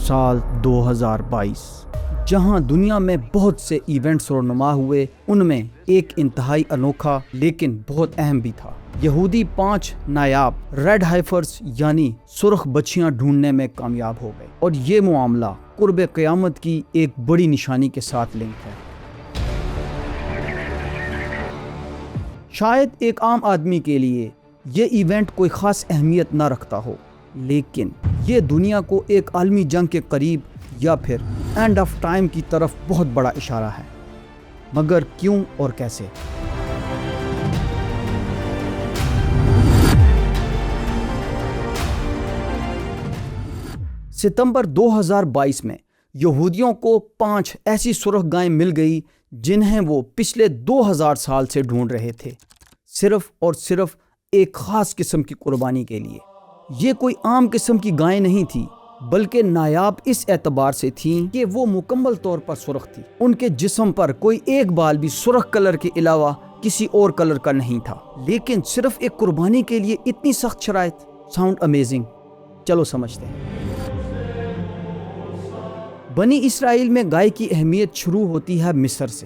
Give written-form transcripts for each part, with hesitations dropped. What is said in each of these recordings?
سال 2022 جہاں دنیا میں بہت سے ایونٹس رونما ہوئے، ان میں ایک انتہائی انوکھا لیکن بہت اہم بھی تھا۔ یہودی 5 نایاب ریڈ ہائفرز یعنی سرخ بچیاں ڈھونڈنے میں کامیاب ہو گئے، اور یہ معاملہ قرب قیامت کی ایک بڑی نشانی کے ساتھ لنک ہے۔ شاید ایک عام آدمی کے لیے یہ ایونٹ کوئی خاص اہمیت نہ رکھتا ہو، لیکن یہ دنیا کو ایک عالمی جنگ کے قریب یا پھر اینڈ آف ٹائم کی طرف بہت بڑا اشارہ ہے۔ مگر کیوں اور کیسے؟ ستمبر 2022 میں یہودیوں کو 5 ایسی سرخ گائیں مل گئی جنہیں وہ پچھلے 2000 سال سے ڈھونڈ رہے تھے، صرف اور صرف ایک خاص قسم کی قربانی کے لیے۔ یہ کوئی عام قسم کی گائیں نہیں تھی، بلکہ نایاب اس اعتبار سے تھیں کہ وہ مکمل طور پر سرخ تھی۔ ان کے جسم پر کوئی ایک بال بھی سرخ کلر کے علاوہ کسی اور کلر کا نہیں تھا، لیکن صرف ایک قربانی کے لیے اتنی سخت شرائط۔ Sound amazing? چلو سمجھتے ہیں۔ بنی اسرائیل میں گائے کی اہمیت شروع ہوتی ہے مصر سے،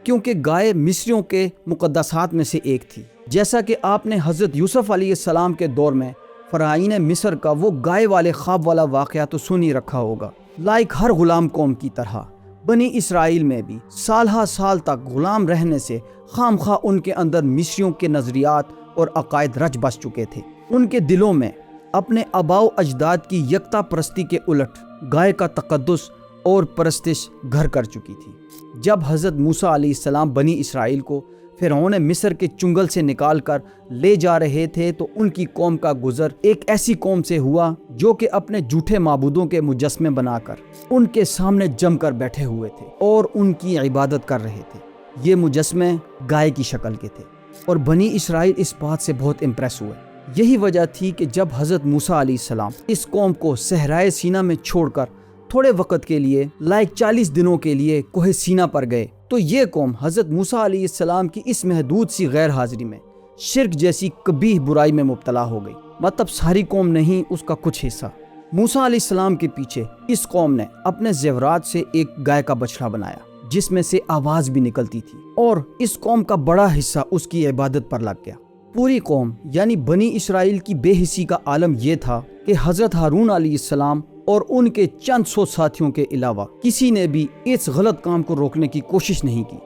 کیونکہ گائے مصریوں کے مقدسات میں سے ایک تھی۔ جیسا کہ آپ نے حضرت یوسف علیہ السلام کے دور میں فرعین مصر کا وہ گائے والے خواب والا واقعہ تو سن ہی رکھا ہوگا۔ لائک ہر غلام قوم کی طرح بنی اسرائیل میں بھی سالہ سال تک غلام رہنے سے خام خواہ ان کے اندر مصریوں کے نظریات اور عقائد رچ بس چکے تھے۔ ان کے دلوں میں اپنے آباء و اجداد کی یکتا پرستی کے الٹ گائے کا تقدس اور پرستش گھر کر چکی تھی۔ جب حضرت موسیٰ علیہ السلام بنی اسرائیل کو فرعون مصر کے چنگل سے نکال کر لے جا رہے تھے تو ان کی قوم کا گزر ایک ایسی قوم سے ہوا جو کہ اپنے جھوٹے معبودوں کے مجسمے بنا کر ان کے سامنے جم کر بیٹھے ہوئے تھے اور ان کی عبادت کر رہے تھے۔ یہ مجسمے گائے کی شکل کے تھے، اور بنی اسرائیل اس بات سے بہت امپریس ہوئے۔ یہی وجہ تھی کہ جب حضرت موسیٰ علیہ السلام اس قوم کو صحرائے سینا میں چھوڑ کر تھوڑے وقت کے لیے 40 دنوں کے لیے کوہ سینا پر گئے، تو یہ قوم حضرت موسیٰ علیہ السلام کی اس محدود سی غیر حاضری میں شرک جیسی قبیح برائی میں مبتلا ہو گئی۔ مطلب ساری قوم نہیں، اس کا کچھ حصہ۔ موسیٰ علیہ السلام کے پیچھے اس قوم نے اپنے زیورات سے ایک گائے کا بچڑا بنایا جس میں سے آواز بھی نکلتی تھی، اور اس قوم کا بڑا حصہ اس کی عبادت پر لگ گیا۔ پوری قوم یعنی بنی اسرائیل کی بے حسی کا عالم یہ تھا کہ حضرت ہارون علیہ السلام اور ان کے چند 100 ساتھیوں کے علاوہ کسی نے بھی اس غلط کام کو روکنے کی کوشش نہیں کی۔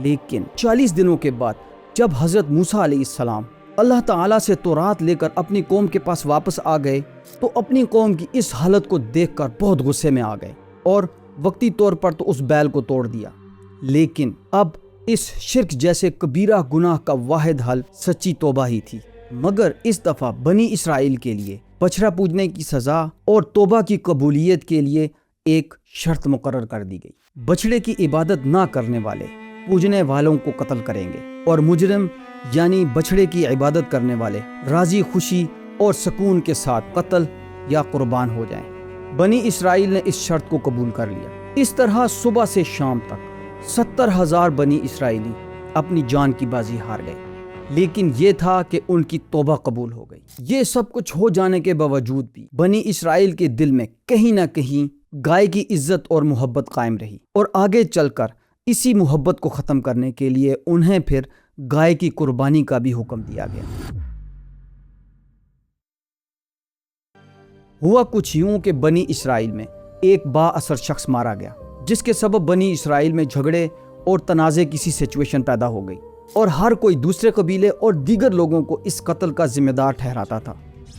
لیکن 40 دنوں کے بعد جب حضرت موسیٰ علیہ السلام اللہ تعالیٰ سے تورات لے کر اپنی قوم کے پاس واپس آ گئے تو اپنی قوم کی اس حالت کو دیکھ کر بہت غصے میں آ گئے، اور وقتی طور پر تو اس بیل کو توڑ دیا۔ لیکن اب اس شرک جیسے کبیرہ گناہ کا واحد حل سچی توبہ ہی تھی۔ مگر اس دفعہ بنی اسرائیل کے لیے بچڑا پوجنے کی سزا اور توبہ کی قبولیت کے لیے ایک شرط مقرر کر دی گئی۔ بچڑے کی عبادت نہ کرنے والے پوجنے والوں کو قتل کریں گے، اور مجرم یعنی بچڑے کی عبادت کرنے والے راضی خوشی اور سکون کے ساتھ قتل یا قربان ہو جائیں۔ بنی اسرائیل نے اس شرط کو قبول کر لیا۔ اس طرح صبح سے شام تک 70,000 بنی اسرائیلی اپنی جان کی بازی ہار گئے، لیکن یہ تھا کہ ان کی توبہ قبول ہو گئی۔ یہ سب کچھ ہو جانے کے باوجود بھی بنی اسرائیل کے دل میں کہیں نہ کہیں گائے کی عزت اور محبت قائم رہی، اور آگے چل کر اسی محبت کو ختم کرنے کے لیے انہیں پھر گائے کی قربانی کا بھی حکم دیا گیا۔ ہوا کچھ یوں کہ بنی اسرائیل میں ایک با اثر شخص مارا گیا، جس کے سبب بنی اسرائیل میں جھگڑے اور تنازع کی سچویشن پیدا ہو گئی، اور ہر کوئی دوسرے قبیلے اور دیگر لوگوں کو اس قتل کا ذمہ دار ٹھہراتا تھا۔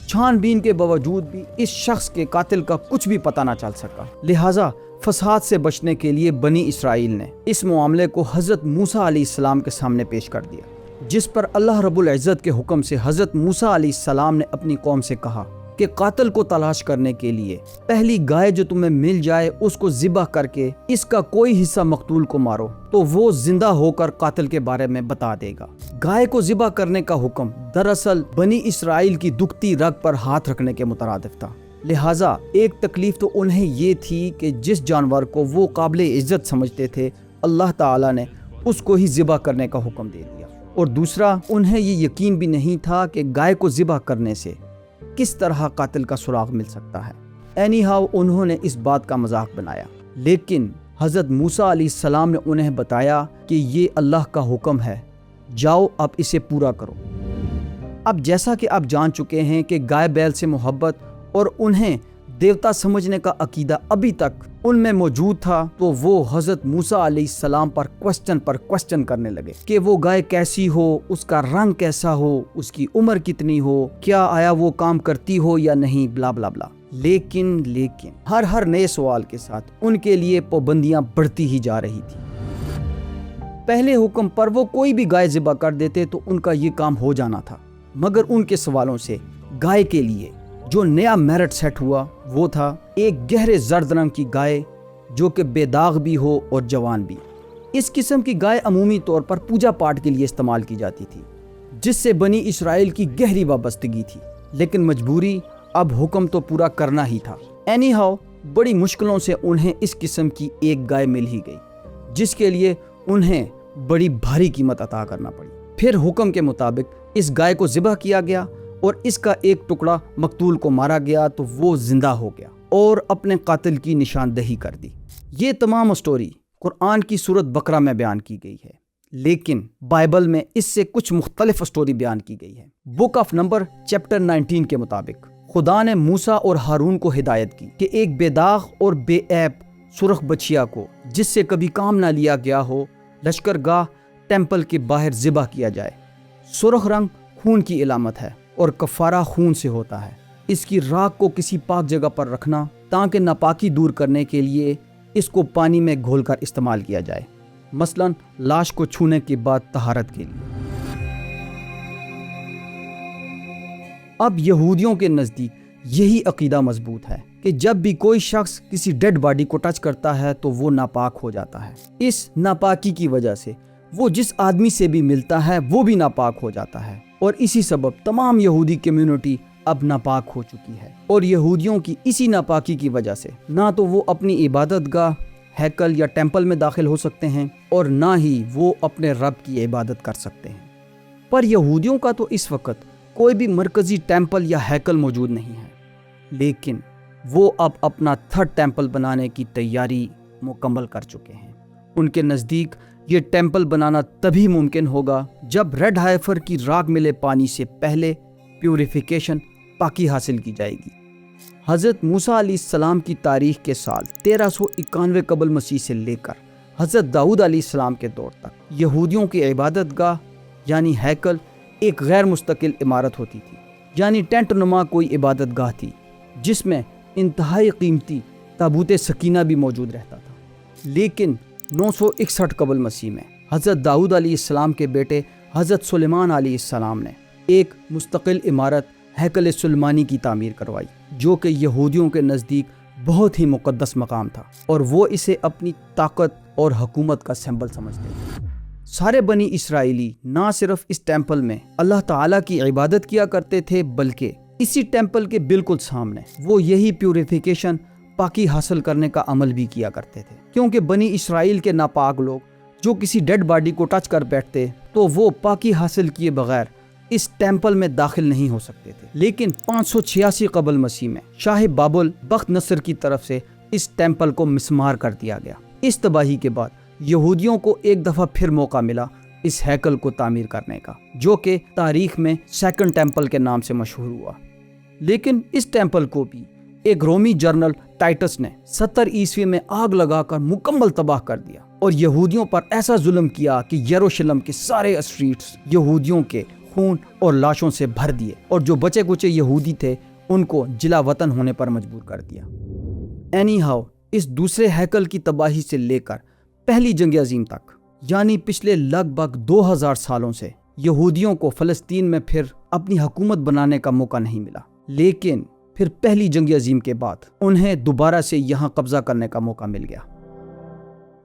چھان بین کے باوجود بھی اس شخص کے قاتل کا کچھ بھی پتہ نہ چل سکا، لہٰذا فساد سے بچنے کے لیے بنی اسرائیل نے اس معاملے کو حضرت موسیٰ علیہ السلام کے سامنے پیش کر دیا، جس پر اللہ رب العزت کے حکم سے حضرت موسیٰ علیہ السلام نے اپنی قوم سے کہا کہ قاتل کو تلاش کرنے کے لیے پہلی گائے جو تمہیں مل جائے اس کو ذبح کر کے اس کا کوئی حصہ مقتول کو مارو، تو وہ زندہ ہو کر قاتل کے بارے میں بتا دے گا۔ گائے کو ذبح کرنے کا حکم دراصل بنی اسرائیل کی دکھتی رگ پر ہاتھ رکھنے کے مترادف تھا، لہٰذا ایک تکلیف تو انہیں یہ تھی کہ جس جانور کو وہ قابل عزت سمجھتے تھے اللہ تعالیٰ نے اس کو ہی ذبح کرنے کا حکم دے دیا، اور دوسرا انہیں یہ یقین بھی نہیں تھا کہ گائے کو ذبح کرنے سے کس طرح قاتل کا سراغ مل سکتا ہے۔ اینی ہاؤ انہوں نے اس بات کا مذاق بنایا، لیکن حضرت موسیٰ علیہ السلام نے انہیں بتایا کہ یہ اللہ کا حکم ہے، جاؤ اب اسے پورا کرو۔ اب جیسا کہ آپ جان چکے ہیں کہ گائے بیل سے محبت اور انہیں دیوتا سمجھنے کا عقیدہ ابھی تک ان میں موجود تھا، تو وہ حضرت موسیٰ علیہ السلام پر کوسچن کرنے لگے کہ وہ گائے کیسی ہو، اس کا رنگ کیسا ہو، اس کی عمر کتنی ہو، کیا آیا وہ کام کرتی ہو یا نہیں، بلا بلا بلا۔ لیکن ہر نئے سوال کے ساتھ ان کے لیے پابندیاں بڑھتی ہی جا رہی تھی۔ پہلے حکم پر وہ کوئی بھی گائے ذبح کر دیتے تو ان کا یہ کام ہو جانا تھا، مگر ان کے سوالوں سے گائے کے لیے جو نیا میرٹ سیٹ ہوا وہ تھا ایک گہرے زرد رنگ کی گائے جو کہ بے داغ بھی ہو اور جوان بھی۔ اس قسم کی گائے عمومی طور پر پوجا پاٹ کے لیے استعمال کی جاتی تھی، جس سے بنی اسرائیل کی گہری وابستگی تھی، لیکن مجبوری اب حکم تو پورا کرنا ہی تھا۔ اینی ہاؤ بڑی مشکلوں سے انہیں اس قسم کی ایک گائے مل ہی گئی، جس کے لیے انہیں بڑی بھاری قیمت عطا کرنا پڑی۔ پھر حکم کے مطابق اس گائے کو ذبح کیا گیا اور اس کا ایک ٹکڑا مقتول کو مارا گیا تو وہ زندہ ہو گیا اور اپنے قاتل کی نشاندہی کر دی۔ یہ تمام سٹوری قرآن کی سورۃ بقرہ میں بیان کی گئی ہے، لیکن بائبل میں اس سے کچھ مختلف سٹوری بیان کی گئی ہے۔ بک آف نمبر چیپٹر 19 کے مطابق خدا نے موسیٰ اور ہارون کو ہدایت کی کہ ایک بے داغ اور بے عیب سرخ بچیا کو جس سے کبھی کام نہ لیا گیا ہو لشکر گاہ ٹیمپل کے باہر ذبح کیا جائے۔ سرخ رنگ خون کی علامت ہے اور کفارہ خون سے ہوتا ہے۔ اس کی راکھ کو کسی پاک جگہ پر رکھنا تاکہ ناپاکی دور کرنے کے لیے اس کو پانی میں گھول کر استعمال کیا جائے، مثلا لاش کو چھونے کے بعد طہارت کے لیے۔ اب یہودیوں کے نزدیک یہی عقیدہ مضبوط ہے کہ جب بھی کوئی شخص کسی ڈیڈ باڈی کو ٹچ کرتا ہے تو وہ ناپاک ہو جاتا ہے۔ اس ناپاکی کی وجہ سے وہ جس آدمی سے بھی ملتا ہے وہ بھی ناپاک ہو جاتا ہے، اور اسی سبب تمام یہودی کمیونٹی اب ناپاک ہو چکی ہے۔ اور یہودیوں کی اسی ناپاکی کی وجہ سے نہ تو وہ اپنی عبادت گاہ، ہیکل یا ٹیمپل میں داخل ہو سکتے ہیں اور نہ ہی وہ اپنے رب کی عبادت کر سکتے ہیں۔ پر یہودیوں کا تو اس وقت کوئی بھی مرکزی ٹیمپل یا ہیکل موجود نہیں ہے، لیکن وہ اب اپنا تھرڈ ٹیمپل بنانے کی تیاری مکمل کر چکے ہیں۔ ان کے نزدیک یہ ٹیمپل بنانا تبھی ممکن ہوگا جب ریڈ ہائفر کی راگ ملے پانی سے پہلے پیوریفیکیشن پاکی حاصل کی جائے گی۔ حضرت موسیٰ علیہ السلام کی تاریخ کے سال 1391 قبل مسیح سے لے کر حضرت داؤد علیہ السلام کے دور تک یہودیوں کی عبادت گاہ یعنی ہیکل ایک غیر مستقل عمارت ہوتی تھی، یعنی ٹینٹ نما کوئی عبادت گاہ تھی جس میں انتہائی قیمتی تابوت سکینہ بھی موجود رہتا تھا۔ لیکن 961 قبل مسیح میں حضرت داؤد علیہ السلام کے بیٹے حضرت سلیمان علیہ السلام نے ایک مستقل عمارت ہیکل سلیمانی کی تعمیر کروائی، جو کہ یہودیوں کے نزدیک بہت ہی مقدس مقام تھا اور وہ اسے اپنی طاقت اور حکومت کا سمبل سمجھتے تھے۔ سارے بنی اسرائیلی نہ صرف اس ٹیمپل میں اللہ تعالیٰ کی عبادت کیا کرتے تھے، بلکہ اسی ٹیمپل کے بالکل سامنے وہ یہی پیوریفیکیشن پاکی حاصل کرنے کا عمل بھی کیا کرتے تھے، کیونکہ بنی اسرائیل کے ناپاک لوگ جو کسی ڈیڈ باڈی کو ٹچ کر بیٹھتے تو وہ پاکی حاصل کیے بغیر اس ٹیمپل میں داخل نہیں ہو سکتے تھے۔ لیکن 586 قبل مسیح میں شاہ بابل بخت نصر کی طرف سے اس ٹیمپل کو مسمار کر دیا گیا۔ اس تباہی کے بعد یہودیوں کو ایک دفعہ پھر موقع ملا اس ہیکل کو تعمیر کرنے کا، جو کہ تاریخ میں سیکنڈ ٹیمپل کے نام سے مشہور ہوا۔ لیکن اس ٹیمپل کو بھی ایک رومی جنرل ٹائٹس نے 70 عیسوی میں آگ لگا کر مکمل تباہ کر دیا اور یہودیوں پر ایسا ظلم کیا کہ یروشلم کے سارے اسٹریٹس یہودیوں کے خون اور لاشوں سے بھر دیے، اور جو بچے کچے یہودی تھے ان کو جلا وطن ہونے پر مجبور کر دیا۔ اینی ہاؤ اس دوسرے ہیکل کی تباہی سے لے کر پہلی جنگ عظیم تک، یعنی پچھلے لگ بھگ 2000 سالوں سے یہودیوں کو فلسطین میں پھر اپنی حکومت بنانے کا موقع نہیں ملا۔ لیکن پھر پہلی جنگ عظیم کے بعد انہیں دوبارہ سے یہاں قبضہ کرنے کا موقع مل گیا،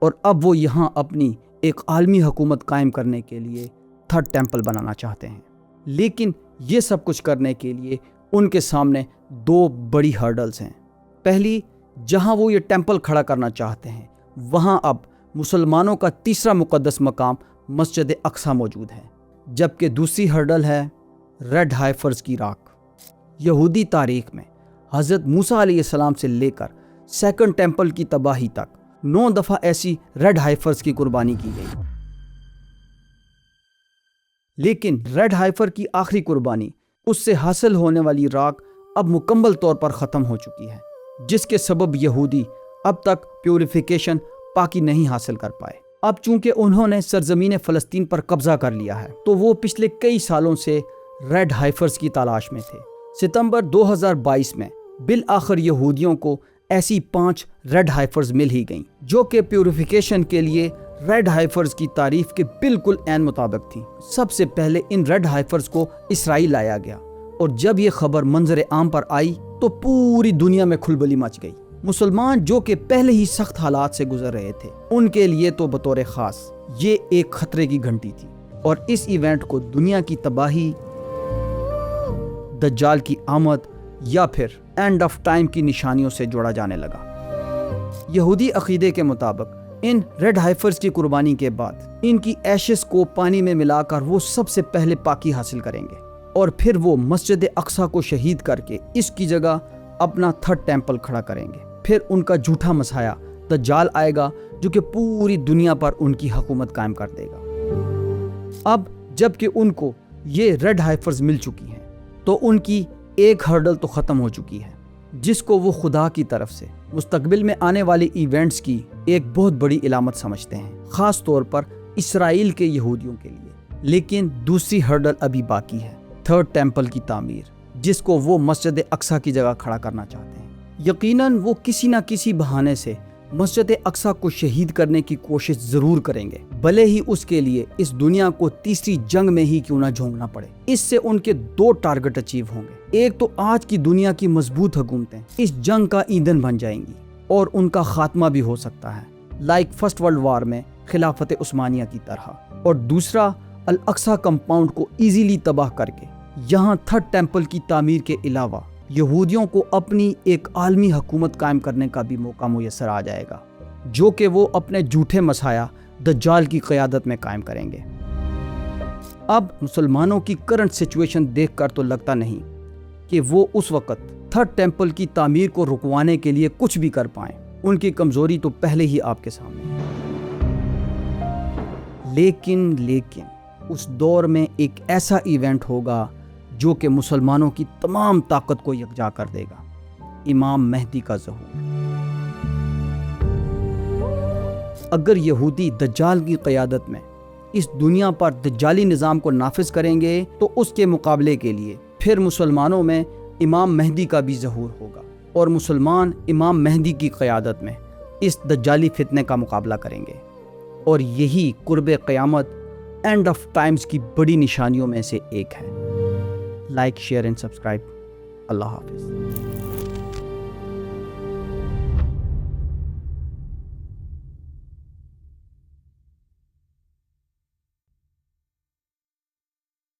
اور اب وہ یہاں اپنی ایک عالمی حکومت قائم کرنے کے لیے تھرڈ ٹیمپل بنانا چاہتے ہیں۔ لیکن یہ سب کچھ کرنے کے لیے ان کے سامنے دو بڑی ہرڈلز ہیں۔ پہلی، جہاں وہ یہ ٹیمپل کھڑا کرنا چاہتے ہیں وہاں اب مسلمانوں کا تیسرا مقدس مقام مسجد اقصی موجود ہے، جبکہ دوسری ہرڈل ہے ریڈ ہائفرز کی راکھ۔ یہودی تاریخ میں حضرت موسیٰ علیہ السلام سے لے کر سیکنڈ ٹیمپل کی تباہی تک 9 دفعہ ایسی ریڈ ہائفرز کی قربانی کی گئی، لیکن ریڈ ہائفر کی آخری قربانی، اس سے حاصل ہونے والی راک اب مکمل طور پر ختم ہو چکی ہے، جس کے سبب یہودی اب تک پیوریفیکیشن پاکی نہیں حاصل کر پائے۔ اب چونکہ انہوں نے سرزمین فلسطین پر قبضہ کر لیا ہے تو وہ پچھلے کئی سالوں سے ریڈ ہائفرز کی تلاش میں تھے۔ ستمبر 2022 میں بالآخر یہودیوں کو ایسی 5 ریڈ ہائفرز مل ہی گئیں، جو کہ پیوریفیکیشن کے لیے ریڈ ہائفرز کی تعریف کے بالکل عین مطابق تھیں۔ سب سے پہلے ان ریڈ ہائفرز کو اسرائیل لایا گیا، اور جب یہ خبر منظر عام پر آئی تو پوری دنیا میں کھلبلی مچ گئی۔ مسلمان جو کہ پہلے ہی سخت حالات سے گزر رہے تھے، ان کے لیے تو بطور خاص یہ ایک خطرے کی گھنٹی تھی، اور اس ایونٹ کو دنیا کی تباہی، دجال کی آمد یا پھر اینڈ آف ٹائم کی نشانیوں سے جوڑا جانے لگا۔ یہودی عقیدے کے مطابق ان ریڈ ہائفرز کی قربانی کے بعد ان کی ایشز کو پانی میں ملا کر وہ سب سے پہلے پاکی حاصل کریں گے، اور پھر وہ مسجد اقصی کو شہید کر کے اس کی جگہ اپنا 3rd ٹیمپل کھڑا کریں گے۔ پھر ان کا جھوٹا مسیحا دجال آئے گا، جو کہ پوری دنیا پر ان کی حکومت قائم کر دے گا۔ اب جب کہ ان کو یہ ریڈ ہائفرز مل چکی ہیں تو ان کی ایک ہرڈل تو ختم ہو چکی ہے، جس کو وہ خدا کی طرف سے مستقبل میں آنے والے ایونٹس کی ایک بہت بڑی علامت سمجھتے ہیں، خاص طور پر اسرائیل کے یہودیوں کے لیے۔ لیکن دوسری ہرڈل ابھی باقی ہے، 3rd ٹیمپل کی تعمیر، جس کو وہ مسجد اقصی کی جگہ کھڑا کرنا چاہتے ہیں۔ یقیناً وہ کسی نہ کسی بہانے سے مسجد اقصی کو شہید کرنے کی کوشش ضرور کریں گے، بھلے ہی اس کے لیے اس دنیا کو تیسری جنگ میں ہی کیوں نہ جھونکنا پڑے۔ اس سے ان کے 2 ٹارگٹ اچیو ہوں گے۔ ایک تو آج کی دنیا کی مضبوط حکومتیں اس جنگ کا ایندھن بن جائیں گی، اور ان کا خاتمہ بھی ہو سکتا ہے، لائک فرسٹ ورلڈ وار میں خلافت عثمانیہ کی طرح۔ اور دوسرا، الاقصی کمپاؤنڈ کو ایزیلی تباہ کر کے یہاں 3rd ٹیمپل کی تعمیر کے علاوہ یہودیوں کو اپنی ایک عالمی حکومت قائم کرنے کا بھی موقع میسر آ جائے گا، جو کہ وہ اپنے جھوٹے مسیحا دجال کی قیادت میں قائم کریں گے۔ اب مسلمانوں کی کرنٹ سچویشن دیکھ کر تو لگتا نہیں کہ وہ اس وقت 3rd ٹیمپل کی تعمیر کو رکوانے کے لیے کچھ بھی کر پائیں۔ ان کی کمزوری تو پہلے ہی آپ کے سامنے ہے۔ لیکن اس دور میں ایک ایسا ایونٹ ہوگا جو کہ مسلمانوں کی تمام طاقت کو یکجا کر دے گا، امام مہدی کا ظہور۔ اگر یہودی دجال کی قیادت میں اس دنیا پر دجالی نظام کو نافذ کریں گے تو اس کے مقابلے کے لیے پھر مسلمانوں میں امام مہدی کا بھی ظہور ہوگا، اور مسلمان امام مہدی کی قیادت میں اس دجالی فتنے کا مقابلہ کریں گے، اور یہی قرب قیامت، اینڈ آف ٹائمز کی بڑی نشانیوں میں سے ایک ہے۔ Like, share and subscribe. اللہ حافظ۔